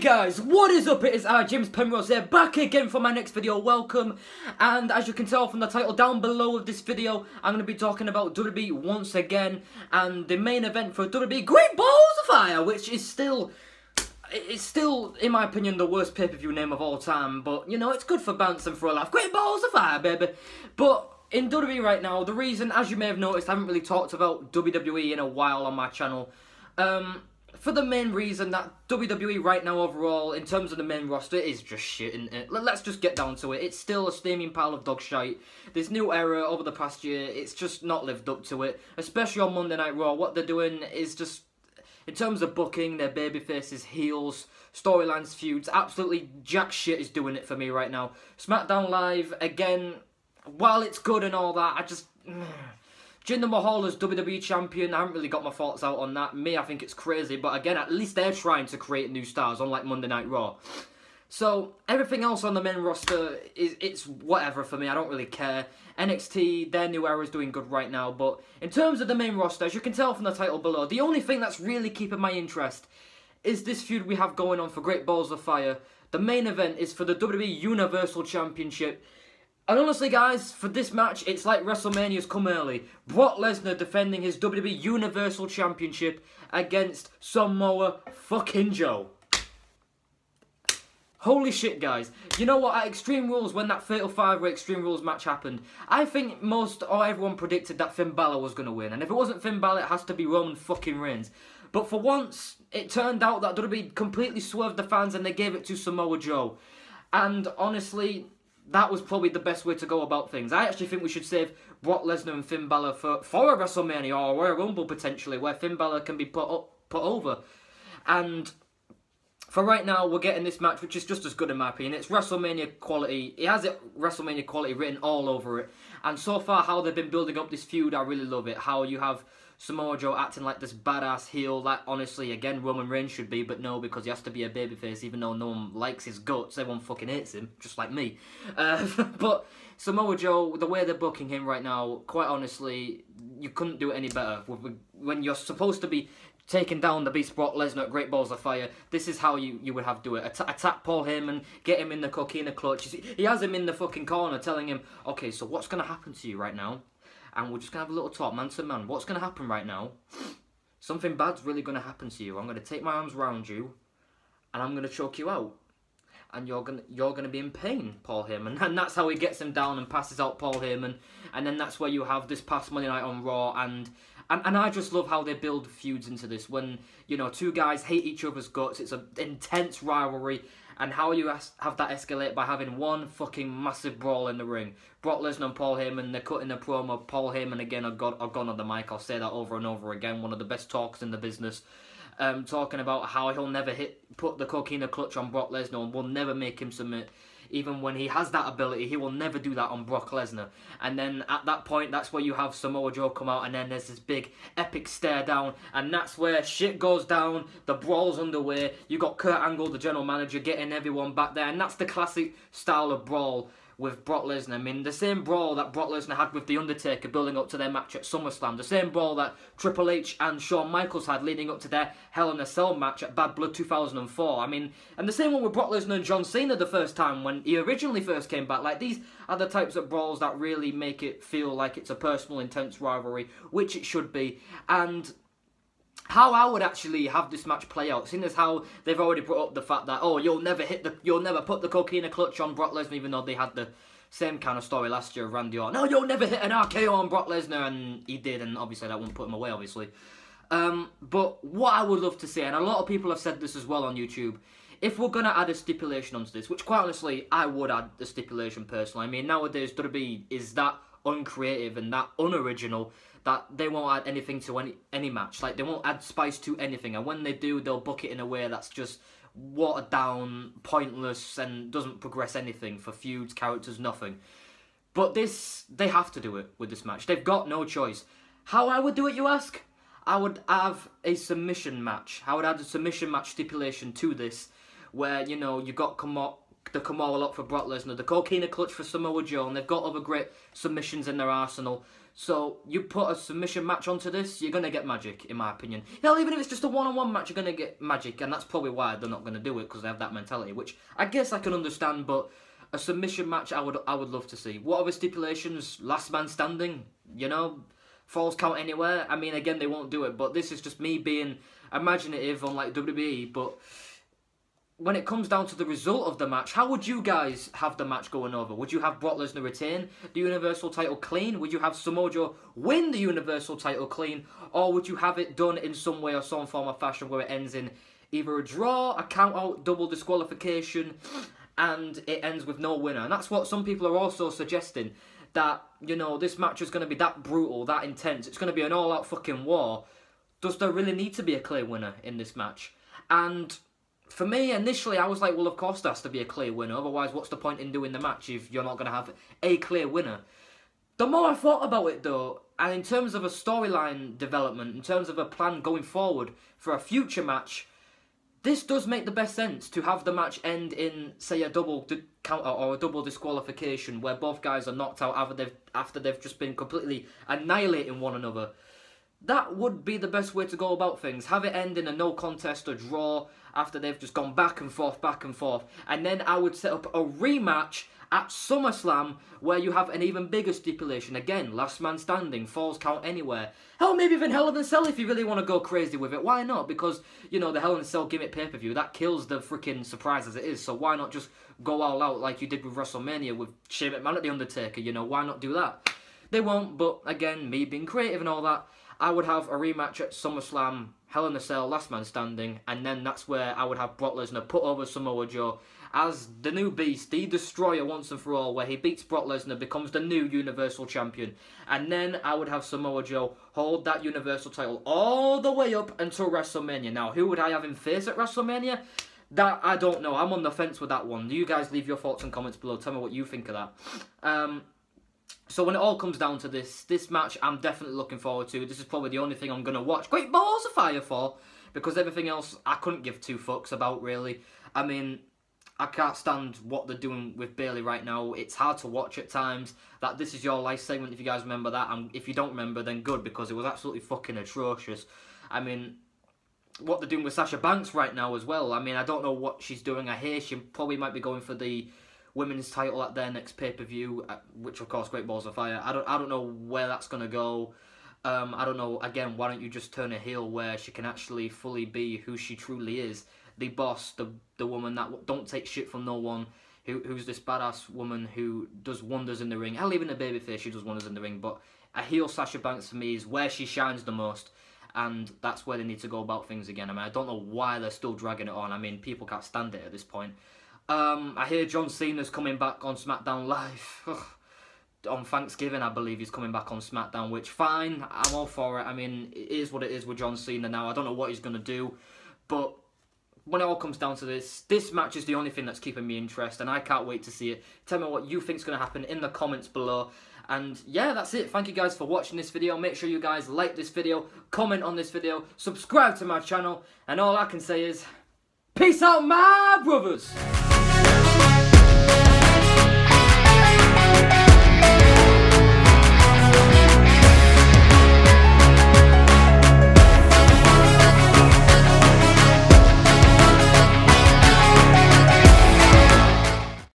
Guys, what is up? It is James Penrose here, back again for my next video. Welcome. And as you can tell from the title down below of this video, I'm going to be talking about WWE once again, and the main event for WWE Great Balls of Fire, which is still, in my opinion, the worst pay-per-view name of all time. But you know, it's good for bounce and for a laugh. Great Balls of Fire, baby. But in WWE right now, the reason, as you may have noticed, I haven't really talked about WWE in a while on my channel. For the main reason that WWE right now overall, in terms of the main roster, is just shit, isn't it? Let's just get down to it. It's still a steaming pile of dog shite. This new era over the past year, it's just not lived up to it. Especially on Monday Night Raw, what they're doing is just, in terms of booking, their baby faces, heels, storylines, feuds, absolutely jack shit is doing it for me right now. SmackDown Live, again, while it's good and all that, I just... Jinder Mahal as WWE Champion, I haven't really got my thoughts out on that. Me, I think it's crazy, but again, at least they're trying to create new stars, unlike Monday Night Raw. So, everything else on the main roster, it's whatever for me, I don't really care. NXT, their new era is doing good right now, but in terms of the main roster, as you can tell from the title below, the only thing that's really keeping my interest is this feud we have going on for Great Balls of Fire. The main event is for the WWE Universal Championship. And honestly, guys, for this match, it's like WrestleMania's come early. Brock Lesnar defending his WWE Universal Championship against Samoa fucking Joe. Holy shit, guys. You know what, at Extreme Rules, when that Fatal 5-Way Extreme Rules match happened, I think most or everyone predicted that Finn Balor was going to win. And if it wasn't Finn Balor, it has to be Roman fucking Reigns. But for once, it turned out that WWE completely swerved the fans and they gave it to Samoa Joe. And honestly, that was probably the best way to go about things. I actually think we should save Brock Lesnar and Finn Balor for a WrestleMania or a Rumble potentially, where Finn Balor can be put over. And for right now, we're getting this match, which is just as good in my opinion. It's WrestleMania quality. It has WrestleMania quality written all over it. And so far, how they've been building up this feud, I really love it. How you have Samoa Joe acting like this badass heel that, honestly, again, Roman Reigns should be, but no, because he has to be a babyface, even though no one likes his guts. Everyone fucking hates him, just like me. But Samoa Joe, the way they're booking him right now, quite honestly, you couldn't do it any better. When you're supposed to be taking down the beast Brock Lesnar at Great Balls of Fire, this is how you would have to do it. Attack Paul Heyman, get him in the coquina clutch. He has him in the fucking corner telling him, okay, so what's going to happen to you right now? And we're just going to have a little talk, man to man. What's going to happen right now? Something bad's really going to happen to you. I'm going to take my arms around you, and I'm going to choke you out. And you're gonna be in pain, Paul Heyman. And that's how he gets him down and passes out Paul Heyman. And then that's where you have this past Monday night on Raw. And I just love how they build feuds into this. When, you know, two guys hate each other's guts. It's an intense rivalry. And how you have that escalate by having one fucking massive brawl in the ring. Brock Lesnar and Paul Heyman, they're cutting a promo. Paul Heyman, again, are gone on the mic. I'll say that over and over again. One of the best talks in the business. Talking about how he'll never put the coquina clutch on Brock Lesnar and will never make him submit. Even when he has that ability, he will never do that on Brock Lesnar. And then at that point, that's where you have Samoa Joe come out, and then there's this big epic stare down, and that's where shit goes down, the brawl's underway. You got Kurt Angle, the general manager, getting everyone back there, and that's the classic style of brawl with Brock Lesnar. I mean, the same brawl that Brock Lesnar had with The Undertaker building up to their match at SummerSlam. The same brawl that Triple H and Shawn Michaels had leading up to their Hell in a Cell match at Bad Blood 2004. I mean, and the same one with Brock Lesnar and John Cena the first time when he originally first came back. Like, these are the types of brawls that really make it feel like it's a personal, intense rivalry, which it should be. And how I would actually have this match play out, seeing as how they've already brought up the fact that, oh, you'll never put the coquina clutch on Brock Lesnar, even though they had the same kind of story last year of Randy Orton. No, you'll never hit an RKO on Brock Lesnar, and he did, and obviously that wouldn't put him away, obviously. But what I would love to see, and a lot of people have said this as well on YouTube, if we're going to add a stipulation onto this, which quite honestly, I would add the stipulation personally. I mean, nowadays, WWE is that uncreative and that unoriginal that they won't add anything to any match. Like, they won't add spice to anything, and when they do, they'll book it in a way that's just watered down, pointless, and doesn't progress anything for feuds, characters, nothing. But this, they have to do it with this match. They've got no choice. How I would do it, you ask? I would have a submission match. I would add a submission match stipulation to this, where, you know, you got the Kimura lock for Brock Lesnar, the coquina clutch for Samoa Joe, and they've got other great submissions in their arsenal. So, you put a submission match onto this, you're going to get magic, in my opinion. Hell, even if it's just a one-on-one match, you're going to get magic, and that's probably why they're not going to do it, because they have that mentality, which I guess I can understand, but a submission match I would love to see. What are the stipulations? Last man standing, you know? Falls count anywhere? I mean, again, they won't do it, but this is just me being imaginative, unlike WWE, but when it comes down to the result of the match, how would you guys have the match going over? Would you have Brock Lesnar retain the Universal title clean? Would you have Samoa Joe win the Universal title clean? Or would you have it done in some way or some form of fashion where it ends in either a draw, a count-out, double disqualification, and it ends with no winner? And that's what some people are also suggesting, that, you know, this match is going to be that brutal, that intense. It's going to be an all-out fucking war. Does there really need to be a clear winner in this match? And for me, initially, I was like, well, of course there has to be a clear winner. Otherwise, what's the point in doing the match if you're not going to have a clear winner? The more I thought about it, though, and in terms of a storyline development, in terms of a plan going forward for a future match, this does make the best sense to have the match end in, say, a double counter or a double disqualification where both guys are knocked out after they've just been completely annihilating one another. That would be the best way to go about things. Have it end in a no contest or draw after they've just gone back and forth, and then I would set up a rematch at SummerSlam where you have an even bigger stipulation. Again, last man standing, falls count anywhere. Hell, maybe even Hell in a Cell if you really want to go crazy with it. Why not? Because, you know, the Hell in a Cell gimmick pay-per-view, that kills the freaking surprise as it is. So why not just go all out like you did with WrestleMania with Shane McMahon at The Undertaker? You know, why not do that? They won't, but again, me being creative and all that, I would have a rematch at SummerSlam, Hell in a Cell, last man standing, and then that's where I would have Brock Lesnar put over Samoa Joe as the new beast, the destroyer once and for all, where he beats Brock Lesnar, becomes the new Universal Champion. And then I would have Samoa Joe hold that Universal title all the way up until WrestleMania. Now, who would I have him face at WrestleMania? That, I don't know. I'm on the fence with that one. You guys leave your thoughts and comments below. Tell me what you think of that. So when it all comes down to this match, I'm definitely looking forward to. This is probably the only thing I'm going to watch Great Balls of Fire for, because everything else I couldn't give two fucks about, really. I mean, I can't stand what they're doing with Bayley right now. It's hard to watch at times. That This Is Your Life segment, if you guys remember that. And if you don't remember, then good, because it was absolutely fucking atrocious. I mean, what they're doing with Sasha Banks right now as well. I mean, I don't know what she's doing. I hear she probably might be going for the women's title at their next pay-per-view, which of course Great Balls of Fire. I don't know where that's gonna go. I don't know. Again, why don't you just turn a heel where she can actually fully be who she truly is, the boss, the woman that don't take shit from no one, who's this badass woman who does wonders in the ring. Hell, even a babyface, she does wonders in the ring. But a heel Sasha Banks for me is where she shines the most, and that's where they need to go about things again. I mean, I don't know why they're still dragging it on. I mean, people can't stand it at this point. I hear John Cena's coming back on SmackDown Live. On Thanksgiving, I believe he's coming back on SmackDown, which, fine, I'm all for it. I mean, it is what it is with John Cena now. I don't know what he's going to do, but when it all comes down to this match is the only thing that's keeping me interested, and I can't wait to see it. Tell me what you think's going to happen in the comments below. And yeah, that's it. Thank you guys for watching this video. Make sure you guys like this video, comment on this video, subscribe to my channel, and all I can say is, peace out, my brothers!